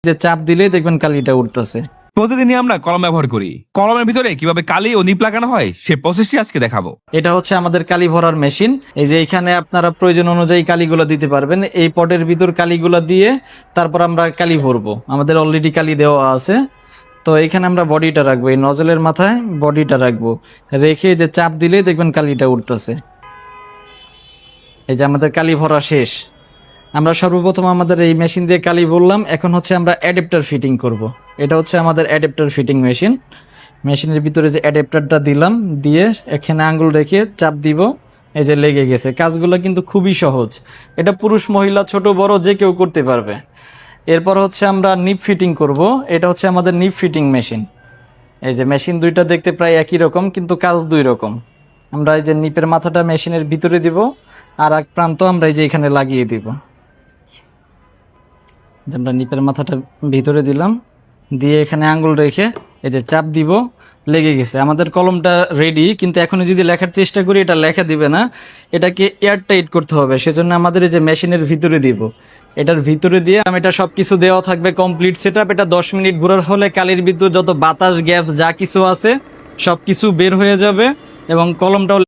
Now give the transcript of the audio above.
যে চাপ দিলেই দেখবেন কালিটা উঠতেছে। প্রতিদিনই আমরা কলম ব্যবহার করি। কলমের ভিতরে কিভাবে কালি ও নিপ লাগানো হয় সেই প্রসেসটি আজকে দেখাবো। এটা হচ্ছে আমাদের কালি ভরার মেশিন। এই যে এখানে আপনারা প্রয়োজন অনুযায়ী কালিগুলো দিতে পারবেন। এই পটের ভিতর কালিগুলো দিয়ে তারপর আমরা কালি ভরবো। আমাদের অলরেডি কালি দেওয়া আছে। তো এখানে আমরা বডিটা রাখবো, এই নজলের মাথায় বডিটা রাখবো, রেখে যে চাপ দিলেই দেখবেন কালিটা উঠতেছে। এই যে আমাদের কালি ভরা শেষ। আমরা সর্বপ্রথম আমাদের এই মেশিন দিয়ে কালি ভরলাম। এখন হচ্ছে আমরা অ্যাডাপ্টার ফিটিং করব। এটা হচ্ছে আমাদের অ্যাডাপ্টার ফিটিং মেশিন। মেশিনের ভিতরে যে অ্যাডাপ্টারটা দিলাম, দিয়ে এখানে আঙ্গুল রেখে চাপ দিব, এই যে লেগে গেছে। কাজগুলো কিন্তু খুবই সহজ। এটা পুরুষ মহিলা ছোট বড় যে কেউ করতে পারবে। এরপর হচ্ছে আমরা নিপ ফিটিং করব। এটা হচ্ছে আমাদের নিপ ফিটিং মেশিন। এই যে মেশিন দুইটা দেখতে প্রায় একই রকম, কিন্তু কাজ দুই রকম। আমরা এই যে নিপের মাথাটা মেশিনের ভিতরে দিব, আর এক প্রান্ত আমরা এই যে এখানে লাগিয়ে দিব। আমরা নিপের মাথাটা ভিতরে দিলাম, দিয়ে এখানে আঙ্গুল রেখে এই যে চাপ দিব, লেগে গেছে। আমাদের কলমটা রেডি, কিন্তু এখনো যদি লেখার চেষ্টা করি এটা লেখা দিবে না। এটাকে এয়ার টাইট করতে হবে, সেজন্য আমাদের এই যে মেশিনের ভিতরে দিব। এটার ভিতরে দিয়ে এটা সবকিছু দেওয়া থাকবে, কমপ্লিট সেটআপ। এটা 10 মিনিট ঘোরার ফলে কালির ভিতর যত বাতাস গ্যাস যা কিছু আছে সবকিছু বের হয়ে যাবে এবং কলমটাও